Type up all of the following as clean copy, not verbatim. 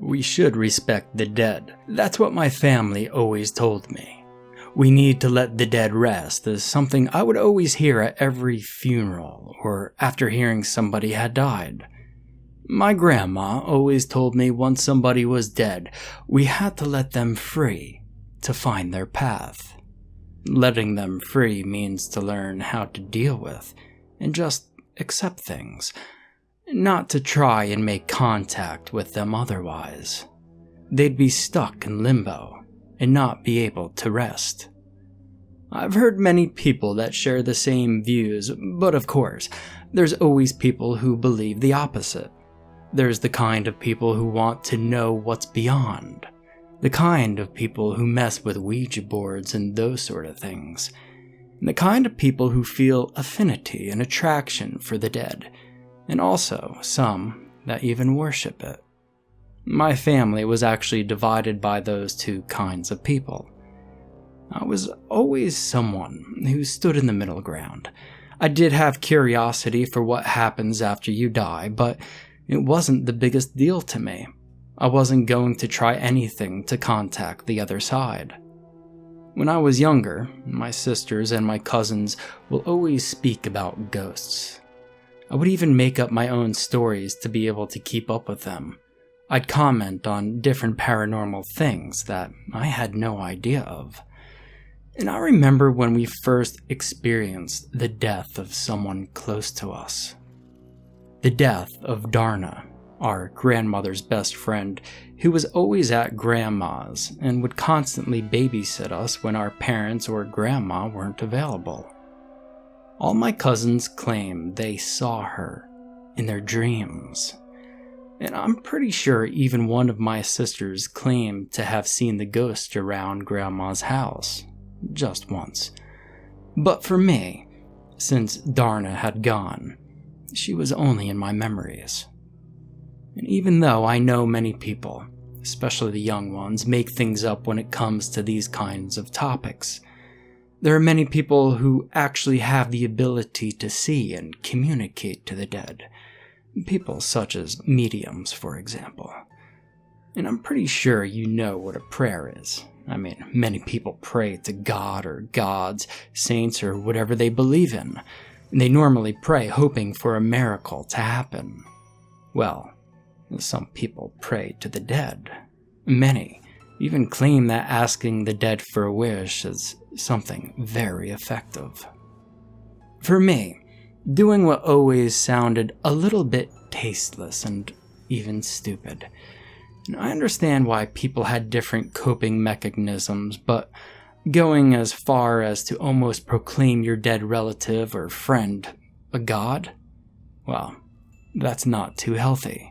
We should respect the dead. That's what my family always told me. We need to let the dead rest is something I would always hear at every funeral or after hearing somebody had died. My grandma always told me once somebody was dead, we had to let them free to find their path. Letting them free means to learn how to deal with and just accept things, not to try and make contact with them otherwise. They'd be stuck in limbo and not be able to rest. I've heard many people that share the same views, but of course, there's always people who believe the opposite. There's the kind of people who want to know what's beyond. The kind of people who mess with Ouija boards and those sort of things. And the kind of people who feel affinity and attraction for the dead. And also some that even worship it. My family was actually divided by those two kinds of people. I was always someone who stood in the middle ground. I did have curiosity for what happens after you die, but it wasn't the biggest deal to me. I wasn't going to try anything to contact the other side. When I was younger, my sisters and my cousins will always speak about ghosts. I would even make up my own stories to be able to keep up with them. I'd comment on different paranormal things that I had no idea of. And I remember when we first experienced the death of someone close to us. The death of Darna, our grandmother's best friend, who was always at Grandma's and would constantly babysit us when our parents or Grandma weren't available. All my cousins claim they saw her in their dreams. And I'm pretty sure even one of my sisters claimed to have seen the ghost around Grandma's house. Just once. But for me, since Darna had gone, she was only in my memories. And even though I know many people, especially the young ones, make things up when it comes to these kinds of topics, there are many people who actually have the ability to see and communicate to the dead. People such as mediums, for example. And I'm pretty sure you know what a prayer is. I mean, many people pray to God or gods, saints, or whatever they believe in. And they normally pray hoping for a miracle to happen. Well, some people pray to the dead. Many even claim that asking the dead for a wish is something very effective. For me, doing what always sounded a little bit tasteless and even stupid. And I understand why people had different coping mechanisms, but going as far as to almost proclaim your dead relative or friend a god? Well, that's not too healthy.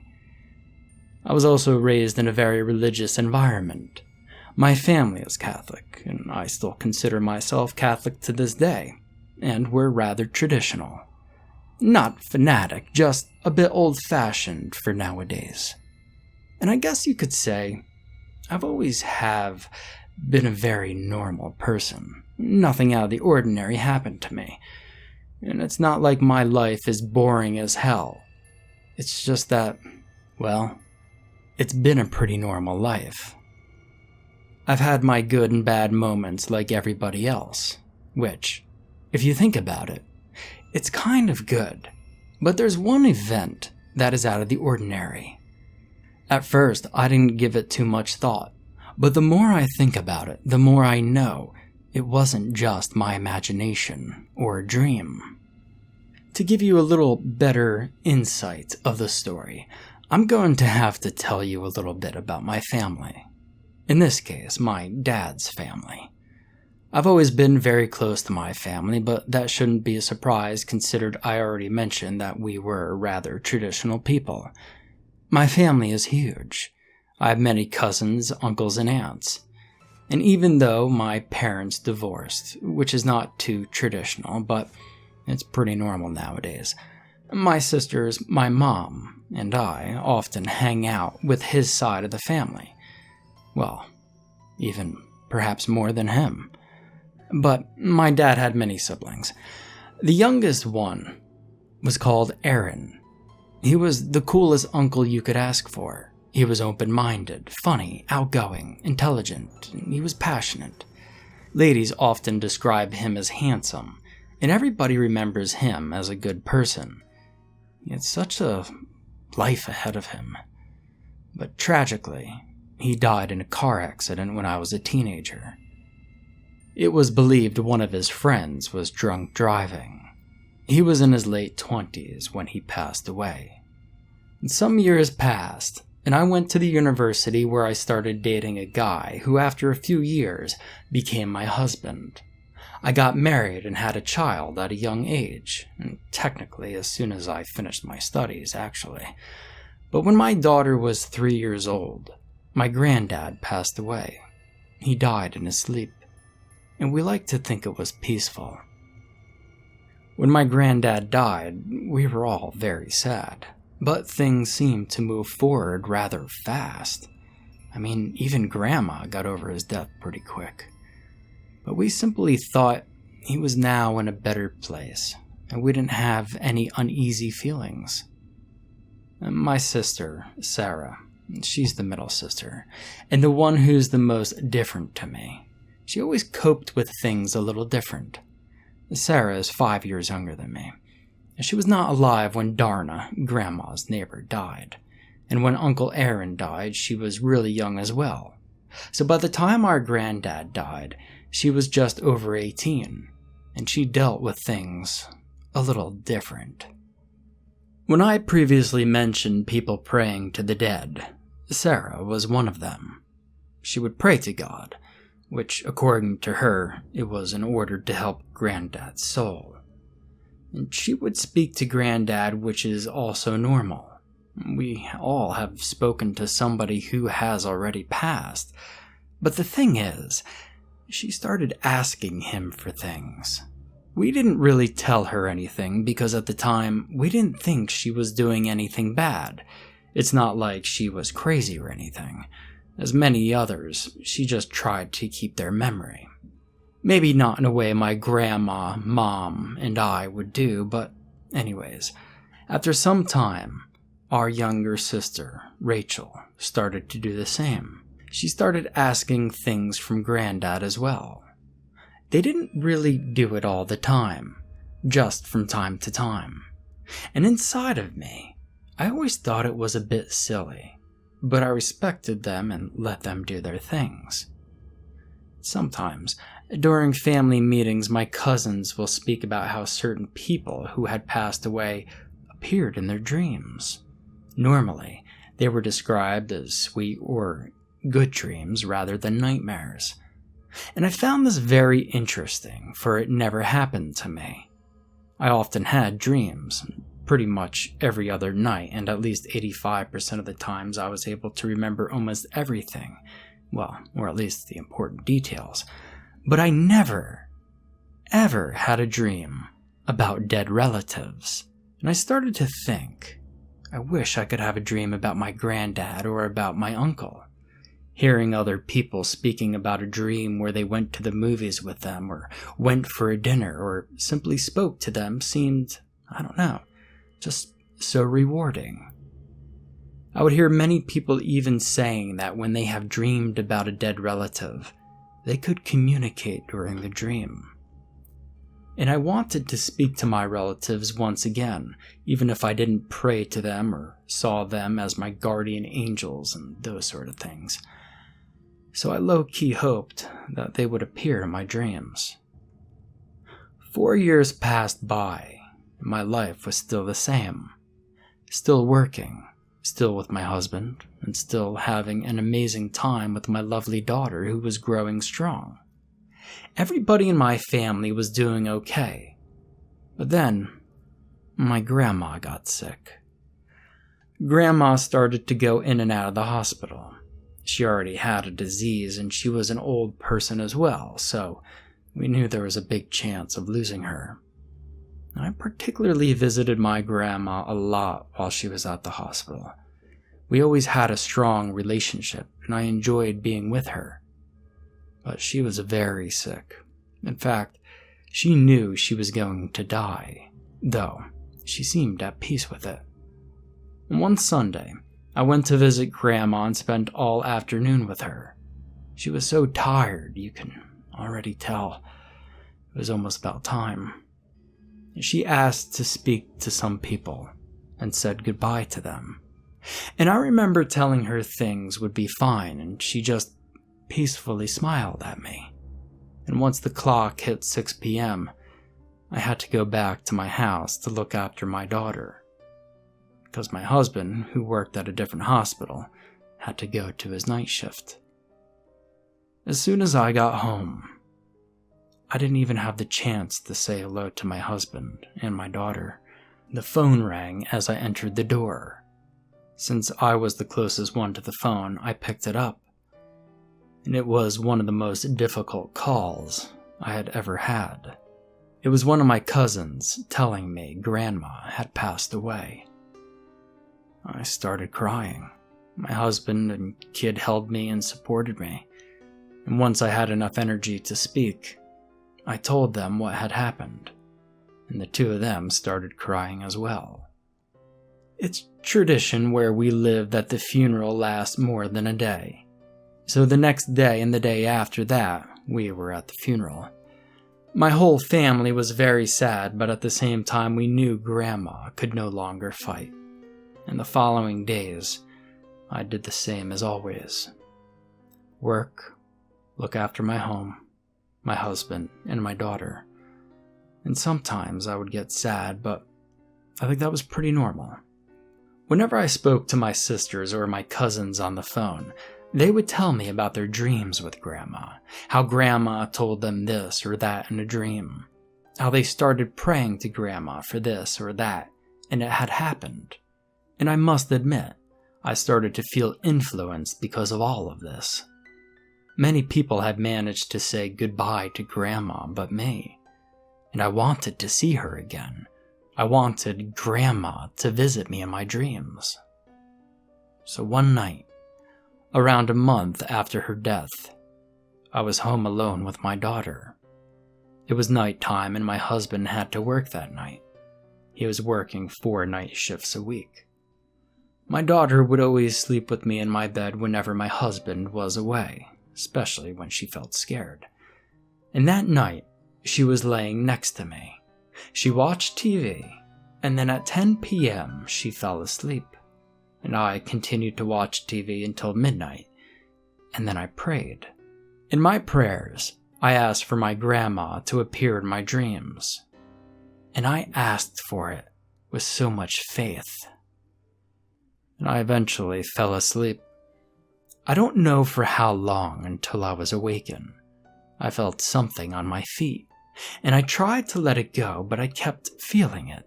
I was also raised in a very religious environment. My family is Catholic, and I still consider myself Catholic to this day, and we're rather traditional. Not fanatic, just a bit old-fashioned for nowadays. And I guess you could say, I've always have been a very normal person. Nothing out of the ordinary happened to me. And it's not like my life is boring as hell. It's just that, well, it's been a pretty normal life. I've had my good and bad moments like everybody else, which, if you think about it, it's kind of good. But there's one event that is out of the ordinary. At first, I didn't give it too much thought, but the more I think about it, the more I know it wasn't just my imagination or a dream. To give you a little better insight of the story, I'm going to have to tell you a little bit about my family. In this case, my dad's family. I've always been very close to my family, but that shouldn't be a surprise considered I already mentioned that we were rather traditional people. My family is huge. I have many cousins, uncles, and aunts. And even though my parents divorced, which is not too traditional, but it's pretty normal nowadays, my sisters, my mom, and I often hang out with his side of the family. Well, even perhaps more than him. But my dad had many siblings. The youngest one was called Aaron. He was the coolest uncle you could ask for. He was open-minded, funny, outgoing, intelligent, and he was passionate. Ladies often describe him as handsome, and everybody remembers him as a good person. He had such a life ahead of him. But tragically, he died in a car accident when I was a teenager. It was believed one of his friends was drunk driving. He was in his late 20s when he passed away. And some years passed, and I went to the university where I started dating a guy who, after a few years, became my husband. I got married and had a child at a young age, and technically as soon as I finished my studies, actually. But when my daughter was 3 years old, my granddad passed away. He died in his sleep, and we like to think it was peaceful. When my granddad died, we were all very sad. But things seemed to move forward rather fast. I mean, even Grandma got over his death pretty quick. But we simply thought he was now in a better place, and we didn't have any uneasy feelings. And my sister, Sarah, she's the middle sister, and the one who's the most different to me. She always coped with things a little different. Sarah is 5 years younger than me. She was not alive when Darna, Grandma's neighbor, died, and when Uncle Aaron died, she was really young as well. So by the time our granddad died, she was just over 18, and she dealt with things a little different. When I previously mentioned people praying to the dead, Sarah was one of them. She would pray to God, which, according to her, it was in order to help Granddad's soul. And she would speak to Granddad, which is also normal. We all have spoken to somebody who has already passed. But the thing is, she started asking him for things. We didn't really tell her anything because at the time, we didn't think she was doing anything bad. It's not like she was crazy or anything. As many others, she just tried to keep their memory. Maybe not in a way my grandma, mom, and I would do, but anyways, after some time, our younger sister, Rachel, started to do the same. She started asking things from Granddad as well. They didn't really do it all the time, just from time to time. And inside of me, I always thought it was a bit silly, but I respected them and let them do their things. Sometimes, during family meetings, my cousins will speak about how certain people who had passed away appeared in their dreams. Normally, they were described as sweet or good dreams rather than nightmares. And I found this very interesting, for it never happened to me. I often had dreams, pretty much every other night, and at least 85% of the times I was able to remember almost everything. Well, or at least the important details. But I never, ever had a dream about dead relatives. And I started to think, I wish I could have a dream about my granddad or about my uncle. Hearing other people speaking about a dream where they went to the movies with them or went for a dinner or simply spoke to them seemed, I don't know, just so rewarding. I would hear many people even saying that when they have dreamed about a dead relative, they could communicate during the dream. And I wanted to speak to my relatives once again, even if I didn't pray to them or saw them as my guardian angels and those sort of things. So I low-key hoped that they would appear in my dreams. 4 years passed by, and my life was still the same. Still working, still with my husband, and still having an amazing time with my lovely daughter who was growing strong. Everybody in my family was doing okay. But then, my grandma got sick. Grandma started to go in and out of the hospital. She already had a disease and she was an old person as well, so we knew there was a big chance of losing her. I particularly visited my grandma a lot while she was at the hospital. We always had a strong relationship and I enjoyed being with her. But she was very sick. In fact, she knew she was going to die, though she seemed at peace with it. One Sunday, I went to visit Grandma and spent all afternoon with her. She was so tired, you can already tell. It was almost about time. She asked to speak to some people and said goodbye to them. And I remember telling her things would be fine, and she just peacefully smiled at me. And once the clock hit 6 p.m., I had to go back to my house to look after my daughter, because my husband, who worked at a different hospital, had to go to his night shift. As soon as I got home, I didn't even have the chance to say hello to my husband and my daughter. The phone rang as I entered the door. Since I was the closest one to the phone, I picked it up. And it was one of the most difficult calls I had ever had. It was one of my cousins telling me Grandma had passed away. I started crying. My husband and kid held me and supported me. And once I had enough energy to speak, I told them what had happened, and the two of them started crying as well. It's tradition where we live that the funeral lasts more than a day. So the next day and the day after that, we were at the funeral. My whole family was very sad, but at the same time we knew Grandma could no longer fight. And the following days, I did the same as always. Work, look after my home, my husband, and my daughter. And sometimes I would get sad, but I think that was pretty normal. Whenever I spoke to my sisters or my cousins on the phone, they would tell me about their dreams with Grandma, how Grandma told them this or that in a dream, how they started praying to Grandma for this or that, and it had happened. And I must admit, I started to feel influenced because of all of this. Many people had managed to say goodbye to Grandma but me, and I wanted to see her again. I wanted Grandma to visit me in my dreams. So one night, around a month after her death, I was home alone with my daughter. It was nighttime and my husband had to work that night. He was working 4 night shifts a week. My daughter would always sleep with me in my bed whenever my husband was away, especially when she felt scared. And that night, she was laying next to me. She watched TV, and then at 10 p.m. she fell asleep. And I continued to watch TV until midnight, and then I prayed. In my prayers, I asked for my Grandma to appear in my dreams. And I asked for it with so much faith. And I eventually fell asleep. I don't know for how long until I was awakened. I felt something on my feet, and I tried to let it go, but I kept feeling it.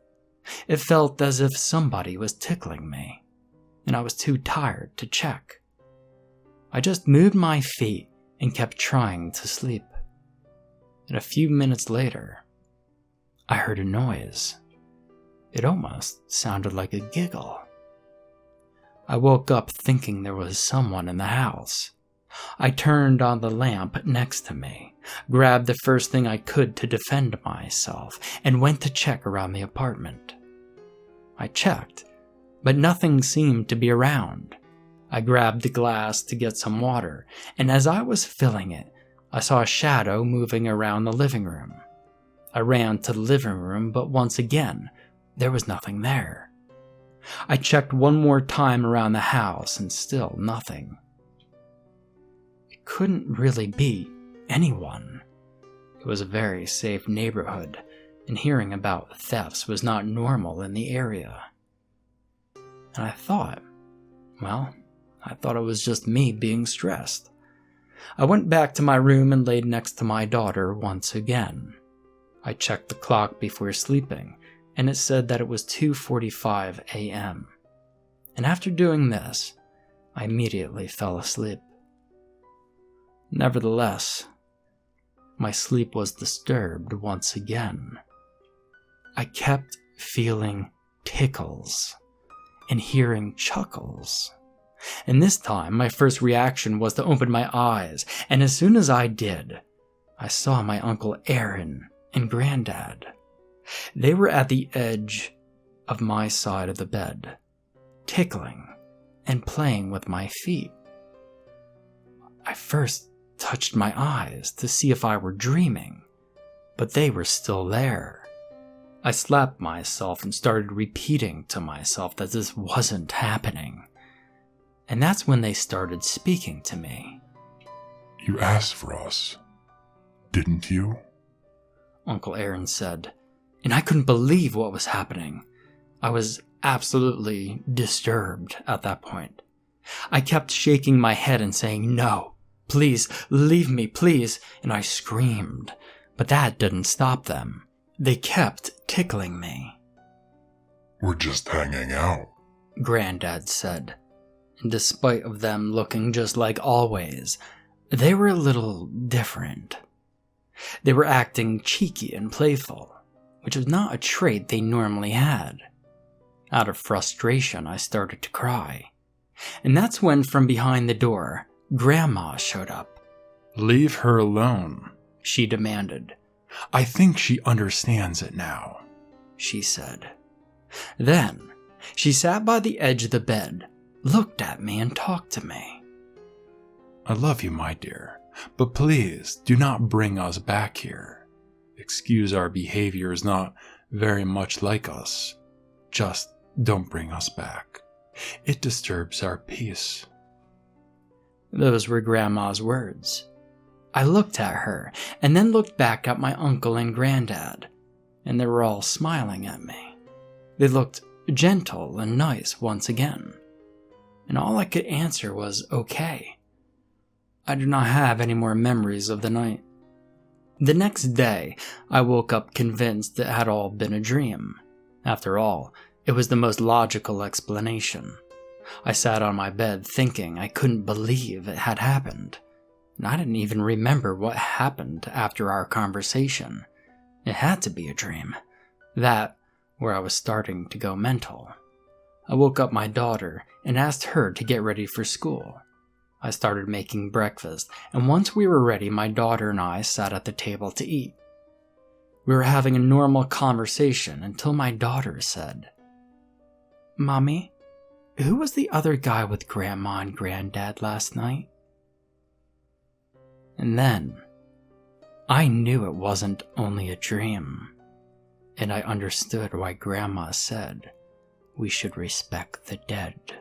It felt as if somebody was tickling me, and I was too tired to check. I just moved my feet and kept trying to sleep. And a few minutes later, I heard a noise. It almost sounded like a giggle. I woke up thinking there was someone in the house. I turned on the lamp next to me, grabbed the first thing I could to defend myself, and went to check around the apartment. I checked, but nothing seemed to be around. I grabbed the glass to get some water, and as I was filling it, I saw a shadow moving around the living room. I ran to the living room, but once again, there was nothing there. I checked one more time around the house, and still nothing. It couldn't really be anyone. It was a very safe neighborhood, and hearing about thefts was not normal in the area. And I thought it was just me being stressed. I went back to my room and laid next to my daughter once again. I checked the clock before sleeping, and it said that it was 2:45 a.m. And after doing this, I immediately fell asleep. Nevertheless, my sleep was disturbed once again. I kept feeling tickles and hearing chuckles. And this time, my first reaction was to open my eyes, and as soon as I did, I saw my Uncle Aaron and Granddad. They were at the edge of my side of the bed, tickling and playing with my feet. I first touched my eyes to see if I were dreaming, but they were still there. I slapped myself and started repeating to myself that this wasn't happening. And that's when they started speaking to me. You asked for us, didn't you? Uncle Aaron said, and I couldn't believe what was happening. I was absolutely disturbed at that point. I kept shaking my head and saying, "No, please, leave me, please," and I screamed. But that didn't stop them. They kept tickling me. We're just hanging out, Granddad said. And despite of them looking just like always, they were a little different. They were acting cheeky and playful, which was not a trait they normally had. Out of frustration, I started to cry. And that's when, from behind the door, Grandma showed up. "Leave her alone," she demanded. "I think she understands it now," she said. Then, she sat by the edge of the bed, looked at me, and talked to me. "I love you, my dear, but please do not bring us back here. Excuse our behavior is not very much like us. Just don't bring us back. It disturbs our peace." Those were Grandma's words. I looked at her, and then looked back at my uncle and Granddad, and they were all smiling at me. They looked gentle and nice once again, and all I could answer was okay. I do not have any more memories of the night. The next day, I woke up convinced it had all been a dream. After all, it was the most logical explanation. I sat on my bed thinking I couldn't believe it had happened. And I didn't even remember what happened after our conversation. It had to be a dream. That, where I was starting to go mental. I woke up my daughter and asked her to get ready for school. I started making breakfast, and once we were ready, my daughter and I sat at the table to eat. We were having a normal conversation until my daughter said, "Mommy, who was the other guy with Grandma and Granddad last night?" And then, I knew it wasn't only a dream, and I understood why Grandma said we should respect the dead.